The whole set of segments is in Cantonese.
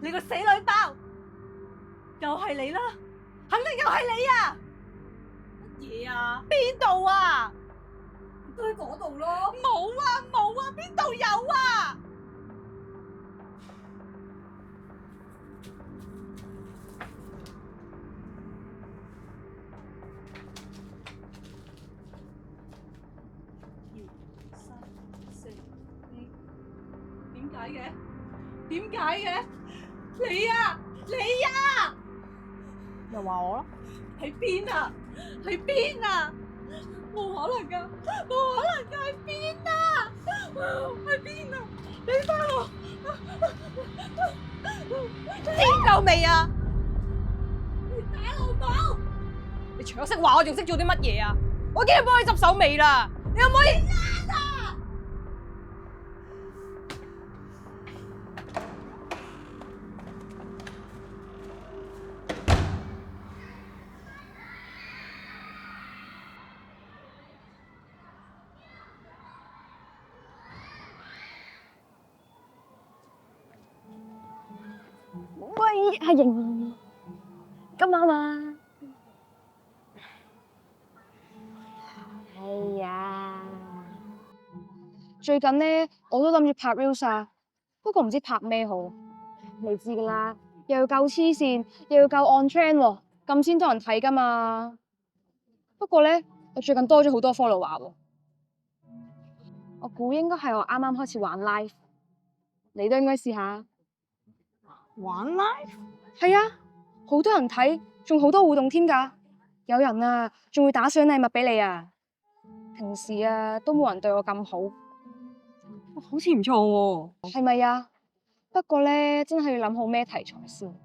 你個死女包，又係你啦，肯定又係你啊！乜嘢啊？邊度啊？都喺嗰度咯。冇啊冇啊，邊度有啊？點解嘅？點解嘅？你啊！你啊！又話我咯？喺邊啊？喺邊啊？冇可能噶，冇可能噶，喺邊啊？喺邊啊？你翻我！知夠未啊？你打老母！你除咗識話，我仲識做啲乜嘢啊？我已經幫你執手尾啦，你可唔可以拉啊？喂，阿瑩，今晚啊？哎呀，最近呢，我都諗住拍 reels 啊，不過唔知拍咩好。你知噶啦，又要夠黐線，又要夠 on trend 喎，咁先多人睇噶嘛。不過咧，我最近多咗好多 follower 喎，我估應該係我啱啱開始玩 live，你都應該試下。玩 live？係啊，好多人睇，仲好多互動添㗎。有人啊，仲會打賞禮物俾你啊。平時啊，都冇人對我咁好，好似唔錯喎。係咪啊？不過咧，真係要諗好咩題材先。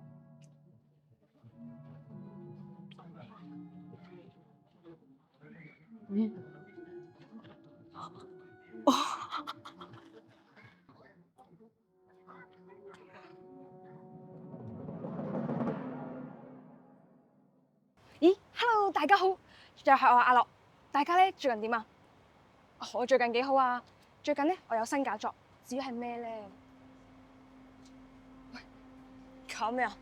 咦，Hello，大家好，又係我阿樂。大家咧最近點啊？我最近幾好啊。最近咧我有新搞作，至於係咩咧？喂，搞咩啊？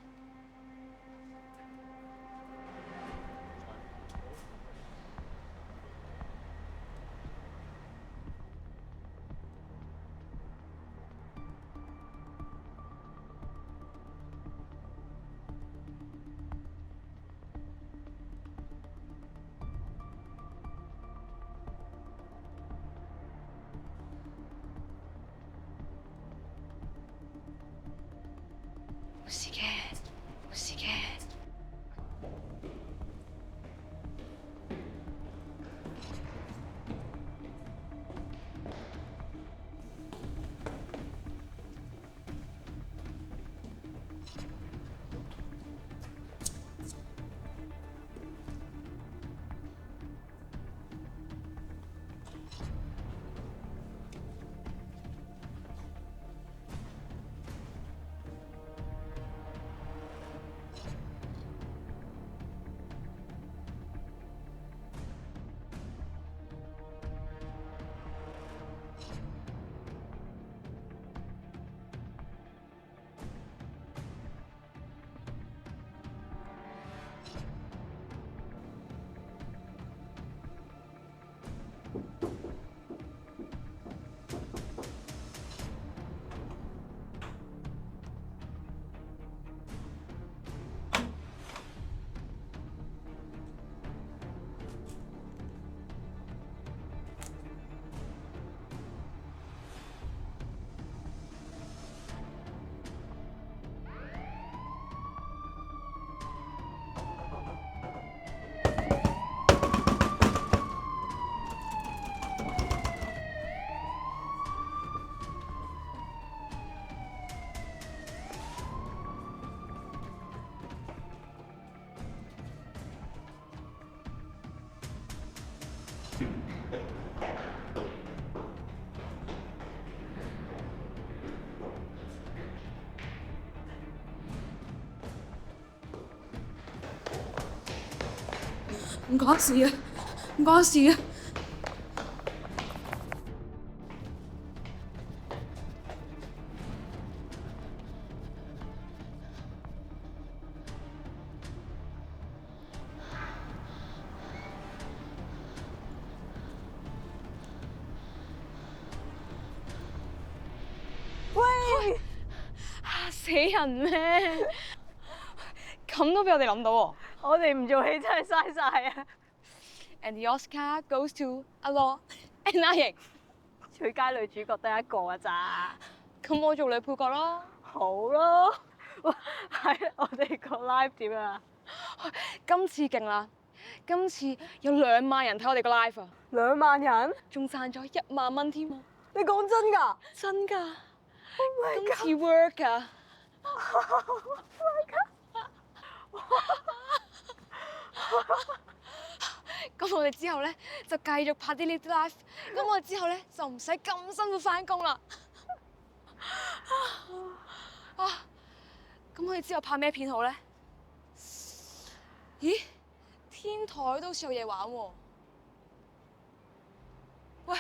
冇事嘅，冇事嘅。唔關事啊，唔關事啊。死人咩？咁都俾我哋諗到喎。我哋唔做戲真係嘥晒啊！ And the Oscar goes to 阿樂 and 阿瑩。最佳女主角得一個㗎咋？咁我做女配角咯。好咯，哇！係我哋個 live 點啊？今次勁啦！今次有2萬人睇我哋個 live 啊， 2萬人？仲賺咗1萬蚊添啊！你講真㗎？真㗎 Oh my 今 god！次 work 㗎。咁我哋之後咧就繼續拍啲呢啲 live，咁我哋之後咧就唔使咁辛苦返工啦。咁我哋之後拍咩片好咧？咦，天台都好似有嘢玩喎。喂，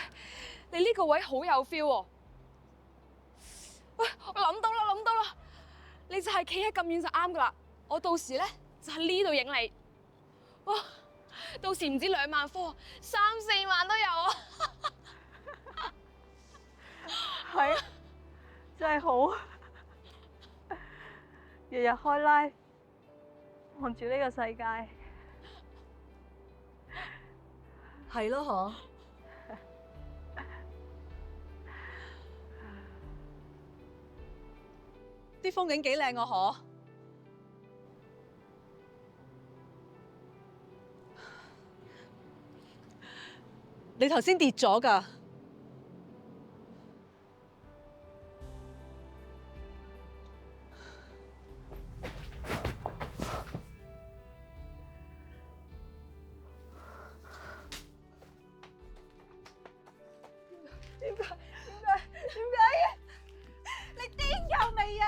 你呢個位好有 feel 喎。喂，我諗到啦，你就係企喺咁遠就啱噶啦。我到時咧就喺呢度影你。哇！到時唔止2萬科，3、4萬都有啊！係啊，真係好。日日開 live，望住呢個世界。係咯，啲風景幾靚啊，嗬！你頭先跌咗㗎。點解嘅？你癲夠未啊？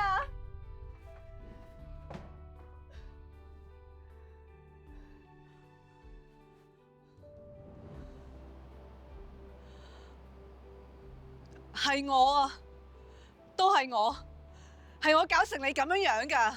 係我啊，都係我，係我搞成你咁樣樣㗎。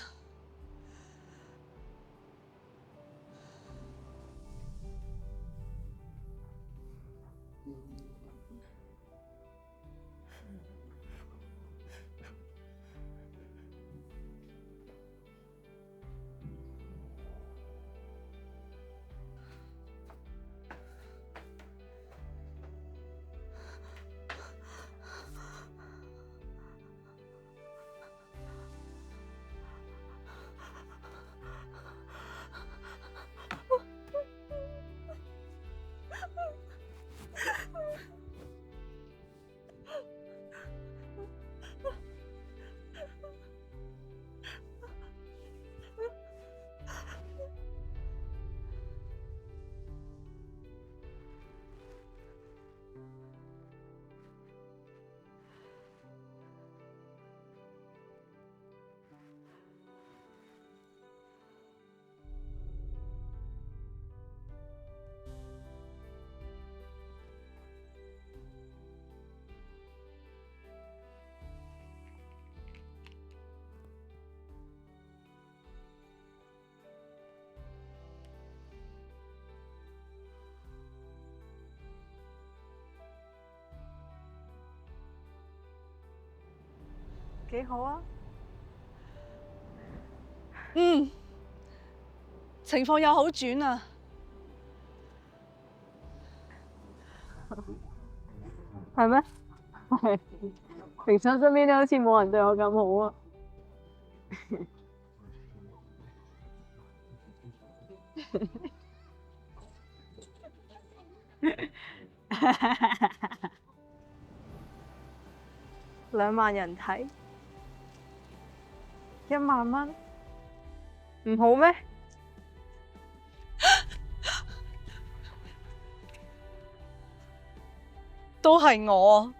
幾好啊！情況有好轉啊！係咩？係。平常身邊都好似冇人對我咁好啊！2萬人睇，1萬蚊，唔好咩？都係我。